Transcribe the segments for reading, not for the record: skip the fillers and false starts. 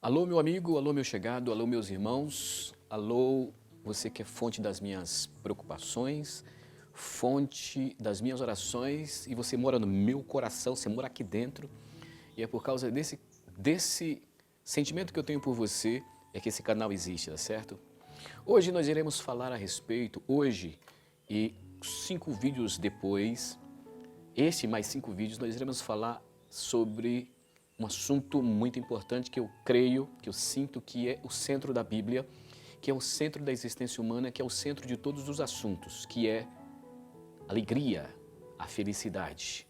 Alô, meu amigo, alô, meu chegado, alô, meus irmãos, alô, você que é fonte das minhas preocupações, fonte das minhas orações, e você mora no meu coração, você mora aqui dentro, e é por causa desse sentimento que eu tenho por você, é que esse canal existe, tá certo? Hoje nós iremos falar a respeito, hoje e 5 vídeos depois, este mais 5 vídeos, nós iremos falar sobre um assunto muito importante que eu creio, que eu sinto que é o centro da Bíblia, que é o centro da existência humana, que é o centro de todos os assuntos, que é a alegria, a felicidade.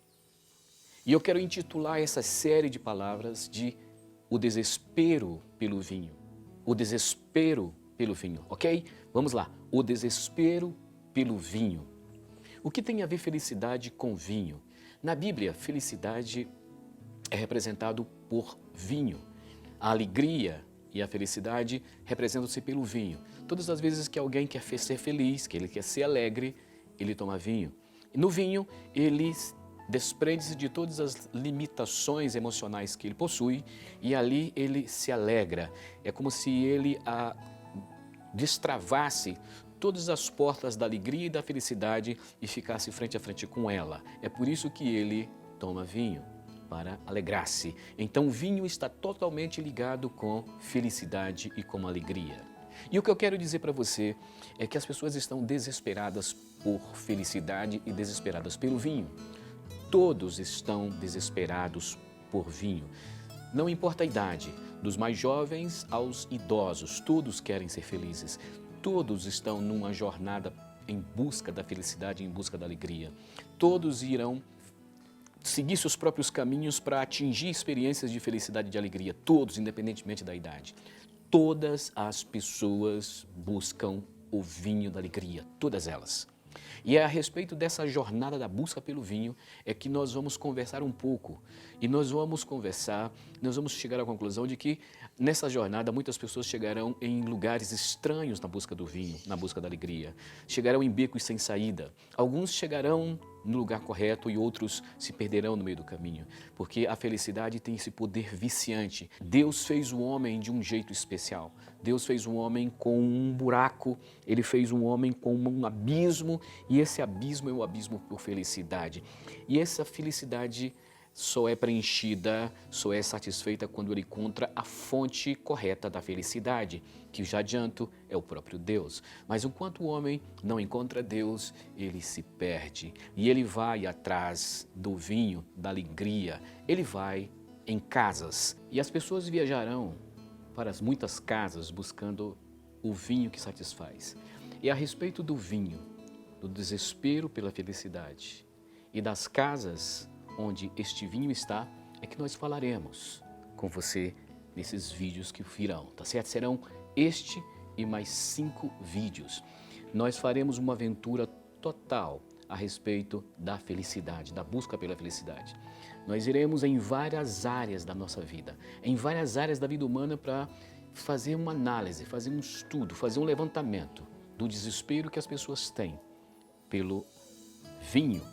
E eu quero intitular essa série de palavras de o desespero pelo vinho. O desespero pelo vinho, ok? Vamos lá. O desespero pelo vinho. O que tem a ver felicidade com vinho? Na Bíblia, felicidade é representado por vinho. A alegria e a felicidade representam-se pelo vinho. Todas as vezes que alguém quer ser feliz, que ele quer ser alegre, ele toma vinho. E no vinho, ele desprende-se de todas as limitações emocionais que ele possui e ali ele se alegra. É como se ele destravasse todas as portas da alegria e da felicidade e ficasse frente a frente com ela. É por isso que ele toma vinho, para alegrar-se. Então o vinho está totalmente ligado com felicidade e com alegria. E o que eu quero dizer para você é que as pessoas estão desesperadas por felicidade e desesperadas pelo vinho. Todos estão desesperados por vinho. Não importa a idade, dos mais jovens aos idosos, todos querem ser felizes. Todos estão numa jornada em busca da felicidade, em busca da alegria. Todos irão seguir seus próprios caminhos para atingir experiências de felicidade e de alegria, todos, independentemente da idade. Todas as pessoas buscam o vinho da alegria, todas elas. E é a respeito dessa jornada da busca pelo vinho é que nós vamos conversar um pouco. E nós vamos chegar à conclusão de que nessa jornada muitas pessoas chegarão em lugares estranhos na busca do vinho, na busca da alegria. Chegarão em becos sem saída. Alguns chegarão no lugar correto e outros se perderão no meio do caminho, porque a felicidade tem esse poder viciante. Deus fez o homem de um jeito especial. Deus fez o homem com um buraco, Ele fez um homem com um abismo, e esse abismo é o abismo por felicidade. E essa felicidade só é preenchida, só é satisfeita quando ele encontra a fonte correta da felicidade, que já adianto é o próprio Deus. Mas enquanto o homem não encontra Deus, ele se perde e ele vai atrás do vinho, da alegria, ele vai em casas e as pessoas viajarão para muitas casas buscando o vinho que satisfaz. E a respeito do vinho, do desespero pela felicidade e das casas onde este vinho está, é que nós falaremos com você nesses vídeos que virão, tá certo? Serão este e mais 5 vídeos. Nós faremos uma aventura total a respeito da felicidade, da busca pela felicidade. Nós iremos em várias áreas da nossa vida, em várias áreas da vida humana para fazer uma análise, fazer um estudo, fazer um levantamento do desespero que as pessoas têm pelo vinho,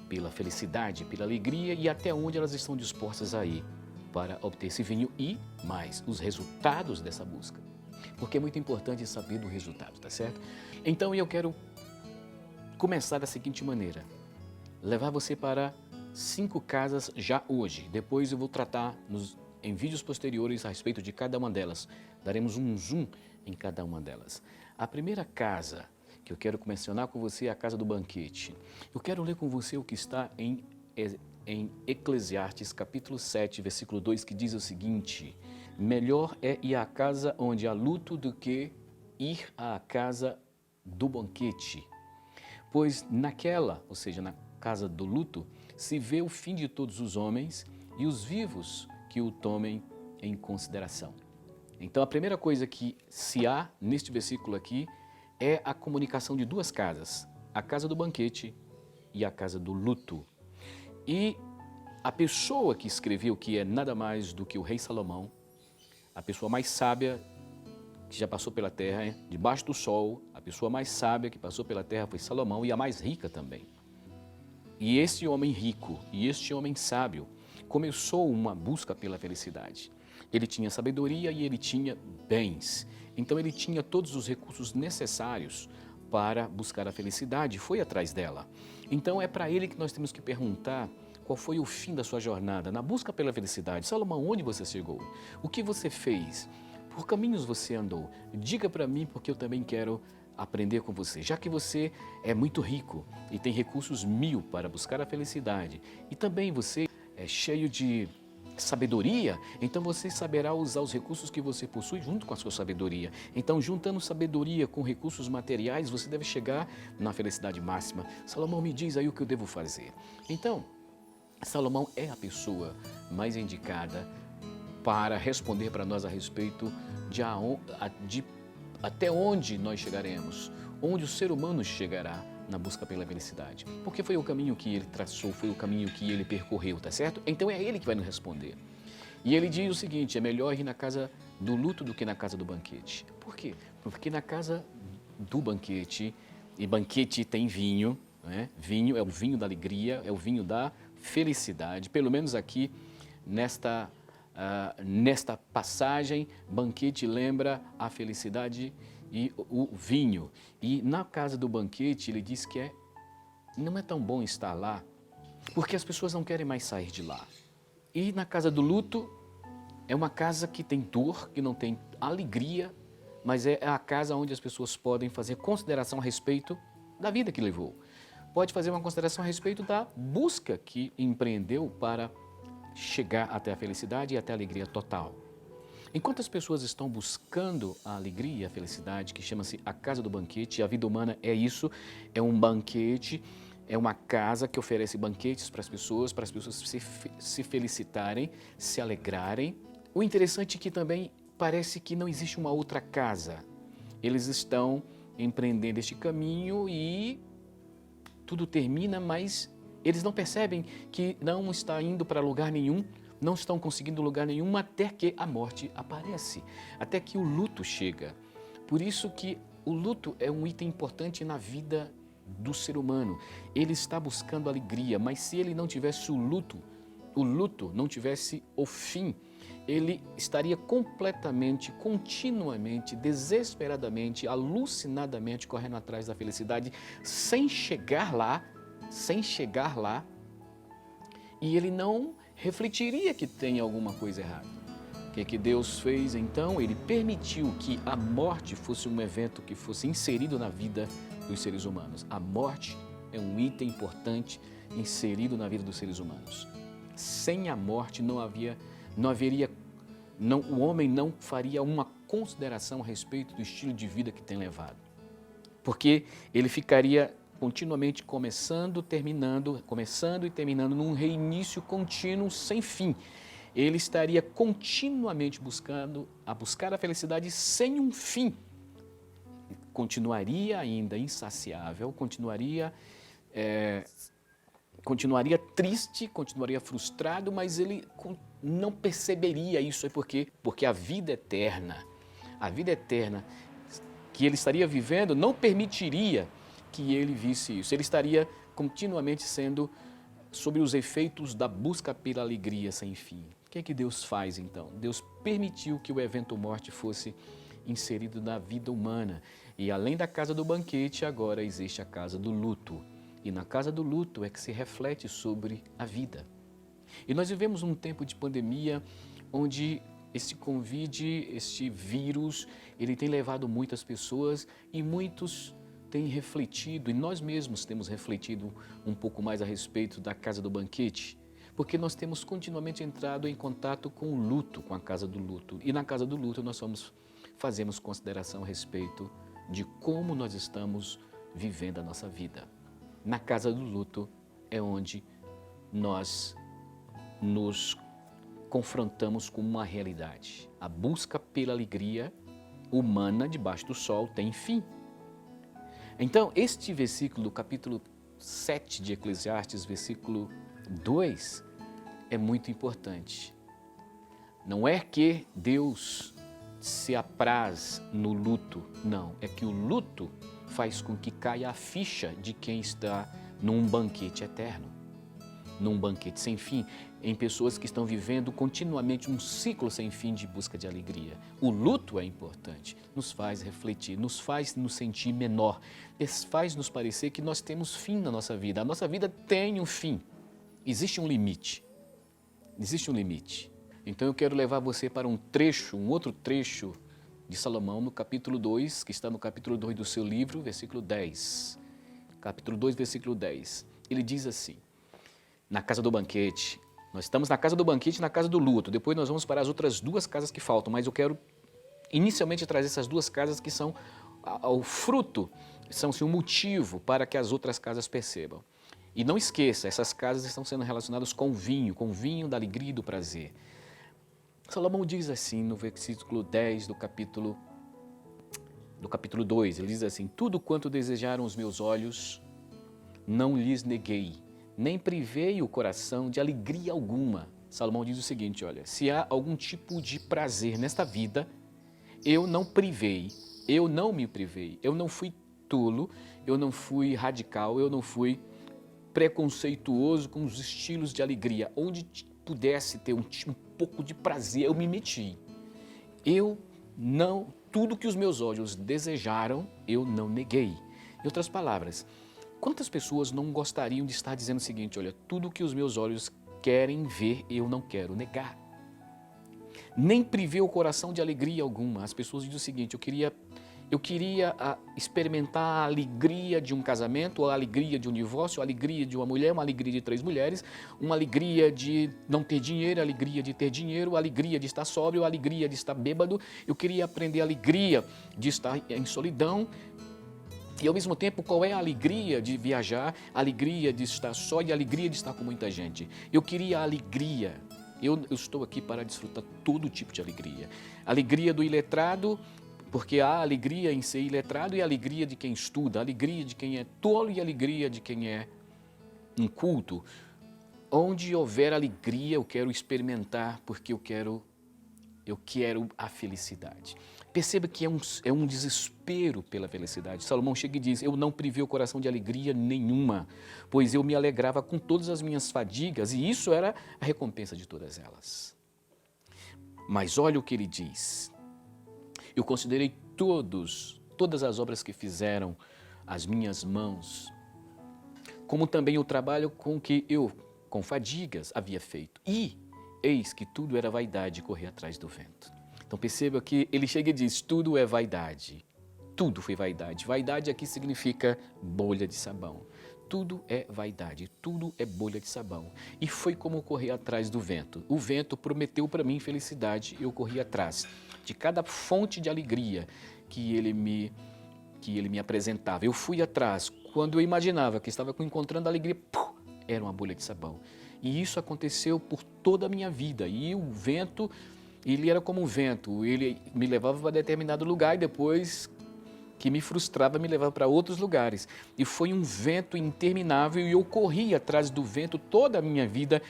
pela felicidade, pela alegria e até onde elas estão dispostas a ir para obter esse vinho e mais, os resultados dessa busca. Porque é muito importante saber do resultado, tá certo? Então eu quero começar da seguinte maneira, levar você para 5 casas já hoje. Depois eu vou tratar em vídeos posteriores a respeito de cada uma delas. Daremos um zoom em cada uma delas. A primeira casa que eu quero mencionar com você é a casa do banquete. Eu quero ler com você o que está em Eclesiastes capítulo 7, versículo 2, que diz o seguinte: melhor é ir à casa onde há luto do que ir à casa do banquete. Pois naquela, ou seja, na casa do luto, se vê o fim de todos os homens e os vivos que o tomem em consideração. Então a primeira coisa que se há neste versículo aqui é a comunicação de 2 casas, a casa do banquete e a casa do luto. E a pessoa que escreveu, que é nada mais do que o rei Salomão, a pessoa mais sábia que já passou pela terra, debaixo do sol, a pessoa mais sábia que passou pela terra foi Salomão e a mais rica também. E esse homem rico e este homem sábio começou uma busca pela felicidade. ele tinha sabedoria e ele tinha bens. Então ele tinha todos os recursos necessários para buscar a felicidade, foi atrás dela. Então é para ele que nós temos que perguntar qual foi o fim da sua jornada na busca pela felicidade. Salomão, onde você chegou? O que você fez? Por caminhos você andou? Diga para mim, porque eu também quero aprender com você. Já que você é muito rico e tem recursos 1000 para buscar a felicidade, e também você é cheio de sabedoria, então você saberá usar os recursos que você possui junto com a sua sabedoria. Então, juntando sabedoria com recursos materiais, você deve chegar na felicidade máxima. Salomão, me diz aí o que eu devo fazer. Então, Salomão é a pessoa mais indicada para responder para nós a respeito de até onde nós chegaremos, onde o ser humano chegará na busca pela felicidade. Porque foi o caminho que ele traçou, foi o caminho que ele percorreu, tá certo? Então é ele que vai nos responder. E ele diz o seguinte, é melhor ir na casa do luto do que na casa do banquete. Por quê? Porque na casa do banquete, e banquete tem vinho, né? Vinho é o vinho da alegria, é o vinho da felicidade. Pelo menos aqui, nesta passagem, banquete lembra a felicidade e o vinho. E na casa do banquete, ele diz que não é tão bom estar lá, porque as pessoas não querem mais sair de lá. E na casa do luto, é uma casa que tem dor, que não tem alegria, mas é a casa onde as pessoas podem fazer consideração a respeito da vida que levou. Pode fazer uma consideração a respeito da busca que empreendeu para chegar até a felicidade e até a alegria total. Enquanto as pessoas estão buscando a alegria e a felicidade, que chama-se a casa do banquete, a vida humana é isso, é um banquete, é uma casa que oferece banquetes para as pessoas se felicitarem, se alegrarem. O interessante é que também parece que não existe uma outra casa. Eles estão empreendendo este caminho e tudo termina, mas eles não percebem que não está indo para lugar nenhum, não estão conseguindo lugar nenhum até que a morte aparece, até que o luto chega. Por isso que o luto é um item importante na vida do ser humano. Ele está buscando alegria, mas se ele não tivesse o luto não tivesse o fim, ele estaria completamente, continuamente, desesperadamente, alucinadamente correndo atrás da felicidade, sem chegar lá, e ele não refletiria que tem alguma coisa errada. O que Deus fez então? Ele permitiu que a morte fosse um evento que fosse inserido na vida dos seres humanos. A morte é um item importante inserido na vida dos seres humanos. Sem a morte o homem não faria uma consideração a respeito do estilo de vida que tem levado. Porque ele ficaria continuamente começando e terminando num reinício contínuo sem fim. Ele estaria continuamente buscar a felicidade sem um fim. Continuaria ainda insaciável, continuaria triste, continuaria frustrado, mas ele não perceberia isso. Porque a vida eterna que ele estaria vivendo não permitiria que ele visse isso. Ele estaria continuamente sendo sob os efeitos da busca pela alegria sem fim. O que é que Deus faz então? Deus permitiu que o evento morte fosse inserido na vida humana. E além da casa do banquete, agora existe a casa do luto. E na casa do luto é que se reflete sobre a vida. E nós vivemos um tempo de pandemia onde este Covid, este vírus, ele tem levado muitas pessoas e muitos têm refletido, e nós mesmos temos refletido um pouco mais a respeito da casa do banquete, porque nós temos continuamente entrado em contato com o luto, com a casa do luto. E na casa do luto nós fazemos consideração a respeito de como nós estamos vivendo a nossa vida. Na casa do luto é onde nós nos confrontamos com uma realidade. A busca pela alegria humana debaixo do sol tem fim. Então, este versículo, capítulo 7 de Eclesiastes, versículo 2, é muito importante. Não é que Deus se apraz no luto, não. É que o luto faz com que caia a ficha de quem está num banquete eterno, num banquete sem fim. em pessoas que estão vivendo continuamente um ciclo sem fim de busca de alegria. O luto é importante, nos faz refletir, nos faz nos sentir menor, faz nos parecer que nós temos fim na nossa vida. A nossa vida tem um fim, existe um limite, existe um limite. Então eu quero levar você para um outro trecho de Salomão no capítulo 2, que está no capítulo 2 do seu livro, versículo 10. Capítulo 2, versículo 10. Ele diz assim, na casa do banquete, nós estamos na casa do banquete e na casa do luto, depois nós vamos para as outras duas casas que faltam, mas eu quero inicialmente trazer essas duas casas que são o fruto, são o motivo para que as outras casas percebam. E não esqueça, essas casas estão sendo relacionadas com o vinho da alegria e do prazer. Salomão diz assim no versículo 10 do capítulo 2, ele diz assim, tudo quanto desejaram os meus olhos, não lhes neguei, nem privei o coração de alegria alguma. Salomão diz o seguinte, olha, se há algum tipo de prazer nesta vida, eu não privei, eu não me privei, eu não fui tolo, eu não fui radical, eu não fui preconceituoso com os estilos de alegria, onde pudesse ter um pouco de prazer, eu me meti. Tudo que os meus olhos desejaram, eu não neguei. Em outras palavras, quantas pessoas não gostariam de estar dizendo o seguinte, olha, tudo que os meus olhos querem ver, eu não quero negar. Nem privei o coração de alegria alguma. As pessoas dizem o seguinte, eu queria experimentar a alegria de um casamento, a alegria de um divórcio, a alegria de uma mulher, uma alegria de 3 mulheres, uma alegria de não ter dinheiro, a alegria de ter dinheiro, a alegria de estar sóbrio, a alegria de estar bêbado. Eu queria aprender a alegria de estar em solidão. E ao mesmo tempo, qual é a alegria de viajar, a alegria de estar só e a alegria de estar com muita gente? Eu queria a alegria. Eu estou aqui para desfrutar todo tipo de alegria. Alegria do iletrado, porque há alegria em ser iletrado e a alegria de quem estuda, a alegria de quem é tolo e a alegria de quem é inculto. Onde houver alegria, eu quero experimentar, porque eu quero a felicidade. Perceba que é um desespero pela felicidade. Salomão chega e diz, eu não privei o coração de alegria nenhuma, pois eu me alegrava com todas as minhas fadigas, e isso era a recompensa de todas elas. Mas olha o que ele diz, eu considerei todas as obras que fizeram as minhas mãos, como também o trabalho com que eu, com fadigas, havia feito, e eis que tudo era vaidade e correr atrás do vento. Então perceba que ele chega e diz, tudo é vaidade, tudo foi vaidade. Vaidade aqui significa bolha de sabão. Tudo é vaidade, tudo é bolha de sabão. E foi como correr atrás do vento. O vento prometeu para mim felicidade e eu corri atrás de cada fonte de alegria que ele me apresentava. Eu fui atrás, quando eu imaginava que estava encontrando alegria, era uma bolha de sabão. E isso aconteceu por toda a minha vida. E o vento, ele era como um vento, ele me levava para determinado lugar e depois que me frustrava me levava para outros lugares. E foi um vento interminável e eu corri atrás do vento toda a minha vida.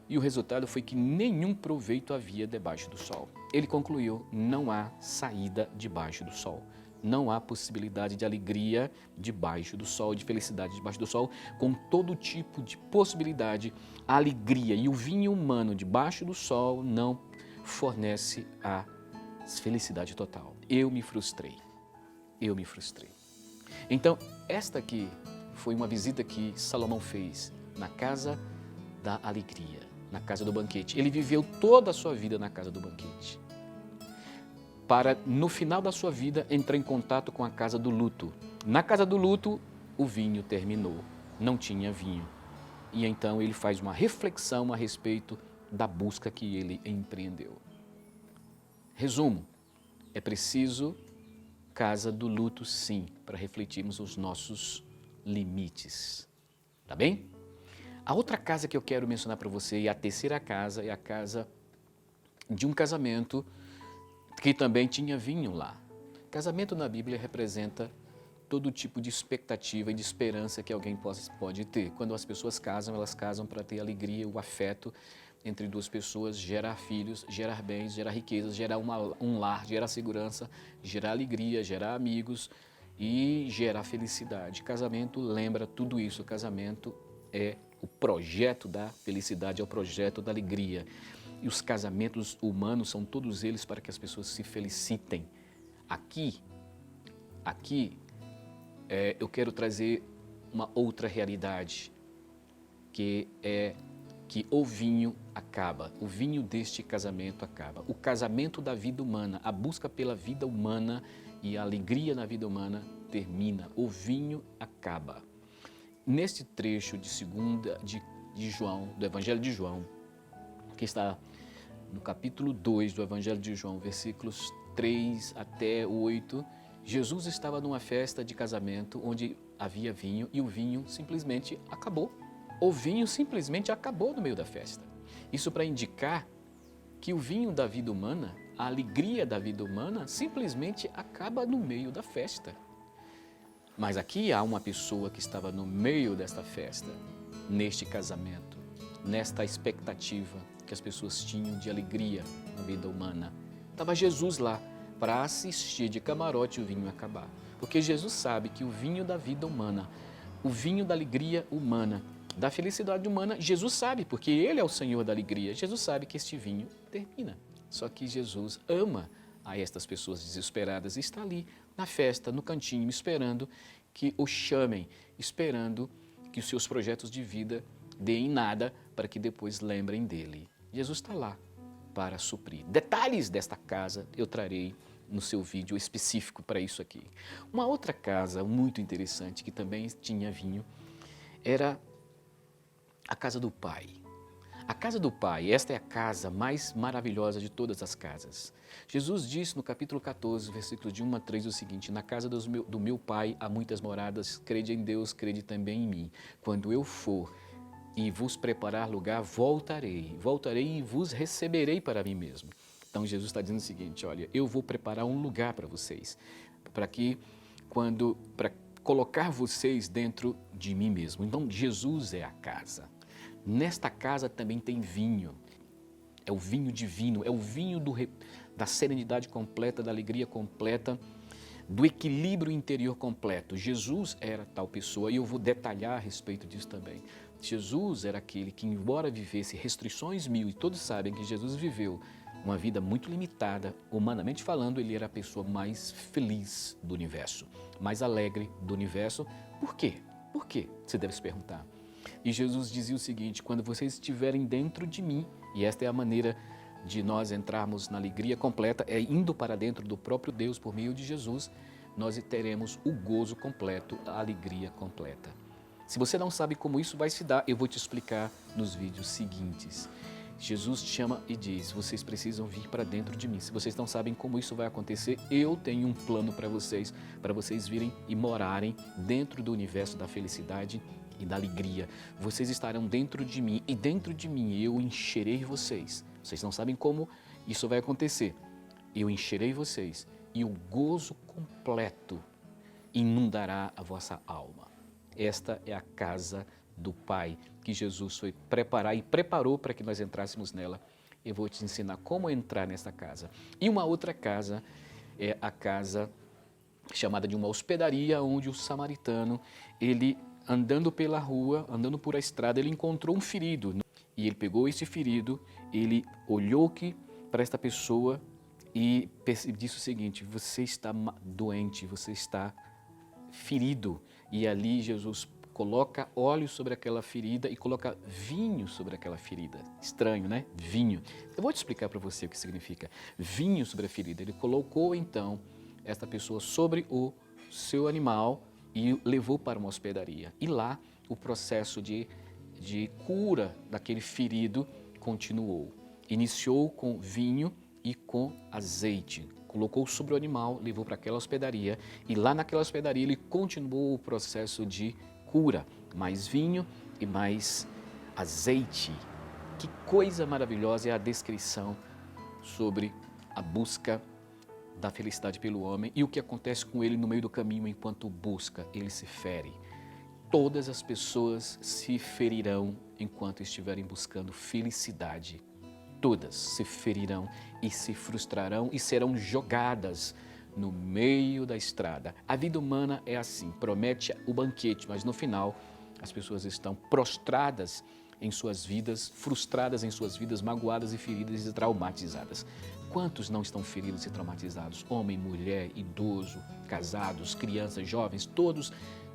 E o resultado foi que nenhum proveito havia debaixo do sol. Ele concluiu, não há saída debaixo do sol. Não há possibilidade de alegria debaixo do sol, de felicidade debaixo do sol, com todo tipo de possibilidade, a alegria e o vinho humano debaixo do sol não fornece a felicidade total. Eu me frustrei. Então, esta aqui foi uma visita que Salomão fez na casa da alegria, na casa do banquete. Ele viveu toda a sua vida na casa do banquete, para, no final da sua vida, entrar em contato com a casa do luto. Na casa do luto, o vinho terminou, não tinha vinho. E então ele faz uma reflexão a respeito da busca que ele empreendeu. Resumo, é preciso casa do luto, sim, para refletirmos os nossos limites. Tá bem? A outra casa que eu quero mencionar para você, e a terceira casa, é a casa de um casamento que também tinha vinho lá. Casamento na Bíblia representa todo tipo de expectativa e de esperança que alguém pode ter. Quando as pessoas casam, elas casam para ter alegria, o afeto entre duas pessoas, gerar filhos, gerar bens, gerar riquezas, gerar um lar, gerar segurança, gerar alegria, gerar amigos e gerar felicidade. Casamento lembra tudo isso. Casamento é O projeto da felicidade é o projeto da alegria. E os casamentos humanos são todos eles para que as pessoas se felicitem. Aqui eu quero trazer uma outra realidade, que é que o vinho acaba, o vinho deste casamento acaba. O casamento da vida humana, a busca pela vida humana e a alegria na vida humana termina. O vinho acaba. Neste trecho de João, do Evangelho de João, que está no capítulo 2 do Evangelho de João, versículos 3 até 8, Jesus estava numa festa de casamento onde havia vinho e o vinho simplesmente acabou. O vinho simplesmente acabou no meio da festa. Isso para indicar que o vinho da vida humana, a alegria da vida humana, simplesmente acaba no meio da festa. Mas aqui há uma pessoa que estava no meio desta festa, neste casamento, nesta expectativa que as pessoas tinham de alegria na vida humana. Estava Jesus lá para assistir de camarote o vinho acabar. Porque Jesus sabe que o vinho da vida humana, o vinho da alegria humana, da felicidade humana, Jesus sabe, porque Ele é o Senhor da alegria. Jesus sabe que este vinho termina. Só que Jesus ama a estas pessoas desesperadas e está ali na festa, no cantinho, esperando que o chamem, esperando que os seus projetos de vida deem nada para que depois lembrem dele. Jesus está lá para suprir. Detalhes desta casa eu trarei no seu vídeo específico para isso aqui. Uma outra casa muito interessante que também tinha vinho era a casa do Pai. A casa do Pai, esta é a casa mais maravilhosa de todas as casas. Jesus disse no capítulo 14, versículos de 1 a 3 o seguinte: na casa do meu Pai há muitas moradas, crede em Deus, crede também em mim. Quando eu for e vos preparar lugar, voltarei e vos receberei para mim mesmo. Então Jesus está dizendo o seguinte: olha, eu vou preparar um lugar para vocês, para colocar vocês dentro de mim mesmo. Então Jesus é a casa. Nesta casa também tem vinho, é o vinho divino, é o vinho da serenidade completa, da alegria completa, do equilíbrio interior completo. Jesus era tal pessoa e eu vou detalhar a respeito disso também. Jesus era aquele que, embora vivesse restrições mil, e todos sabem que Jesus viveu uma vida muito limitada, humanamente falando, ele era a pessoa mais feliz do universo, mais alegre do universo. Por quê? Por quê? Você deve se perguntar. E Jesus dizia o seguinte: quando vocês estiverem dentro de mim, e esta é a maneira de nós entrarmos na alegria completa, é indo para dentro do próprio Deus por meio de Jesus, nós teremos o gozo completo, a alegria completa. Se você não sabe como isso vai se dar, eu vou te explicar nos vídeos seguintes. Jesus te chama e diz: vocês precisam vir para dentro de mim. Se vocês não sabem como isso vai acontecer, eu tenho um plano para vocês virem e morarem dentro do universo da felicidade e da alegria. Vocês estarão dentro de mim e dentro de mim eu encherei vocês. Vocês não sabem como isso vai acontecer. Eu encherei vocês e o gozo completo inundará a vossa alma. Esta é a casa do Pai que Jesus foi preparar e preparou para que nós entrássemos nela. Eu vou te ensinar como entrar nesta casa. E uma outra casa é a casa chamada de uma hospedaria, onde o samaritano, ele andando pela rua, andando por a estrada, ele encontrou um ferido. E ele pegou esse ferido, ele olhou para esta pessoa e disse o seguinte: você está doente, você está ferido. E ali Jesus coloca óleo sobre aquela ferida e coloca vinho sobre aquela ferida. Estranho, né? Vinho. Eu vou te explicar para você o que significa vinho sobre a ferida. Ele colocou então esta pessoa sobre o seu animal e levou para uma hospedaria. E lá o processo de cura daquele ferido continuou. Iniciou com vinho e com azeite. Colocou sobre o animal, levou para aquela hospedaria e lá naquela hospedaria ele continuou o processo de cura. Mais vinho e mais azeite. Que coisa maravilhosa é a descrição sobre a busca da felicidade pelo homem e o que acontece com ele no meio do caminho enquanto busca. Ele se fere. Todas as pessoas se ferirão enquanto estiverem buscando felicidade. Todas se ferirão e se frustrarão e serão jogadas no meio da estrada. A vida humana é assim, promete o banquete, mas no final as pessoas estão prostradas em suas vidas, frustradas em suas vidas, magoadas e feridas e traumatizadas. Quantos não estão feridos e traumatizados? Homem, mulher, idoso, casados, crianças, jovens, todos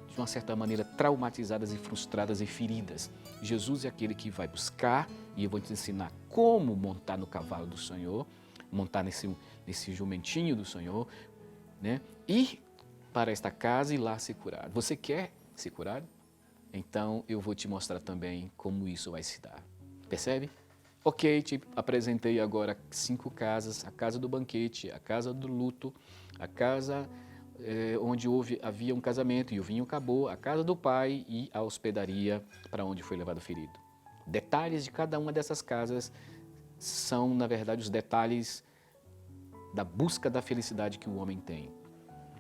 de uma certa maneira traumatizadas e frustradas e feridas. Jesus é aquele que vai buscar, e eu vou te ensinar como montar no cavalo do Senhor, montar nesse jumentinho do Senhor, né? Ir para esta casa e lá se curar. Você quer se curar? Então eu vou te mostrar também como isso vai se dar. Percebe? Ok, te apresentei agora 5 casas: a casa do banquete, a casa do luto, a casa onde havia um casamento e o vinho acabou, a casa do pai e a hospedaria para onde foi levado o ferido. Detalhes de cada uma dessas casas são, na verdade, os detalhes da busca da felicidade que o homem tem.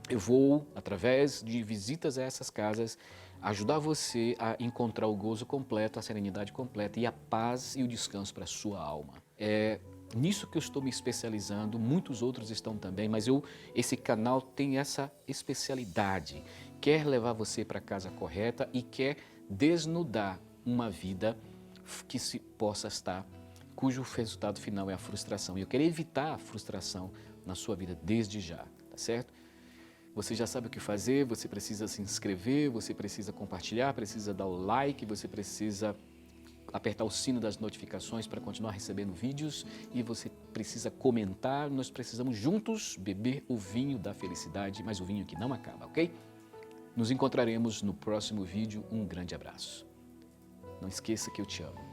Eu vou, através de visitas a essas casas, ajudar você a encontrar o gozo completo, a serenidade completa e a paz e o descanso para a sua alma. É nisso que eu estou me especializando, muitos outros estão também, mas esse canal tem essa especialidade. Quer levar você para a casa correta e quer desnudar uma vida que se possa estar, cujo resultado final é a frustração. E eu quero evitar a frustração na sua vida desde já, tá certo? Você já sabe o que fazer, você precisa se inscrever, você precisa compartilhar, precisa dar o like, você precisa apertar o sino das notificações para continuar recebendo vídeos e você precisa comentar. Nós precisamos juntos beber o vinho da felicidade, mas o vinho que não acaba, ok? Nos encontraremos no próximo vídeo. Um grande abraço. Não esqueça que eu te amo.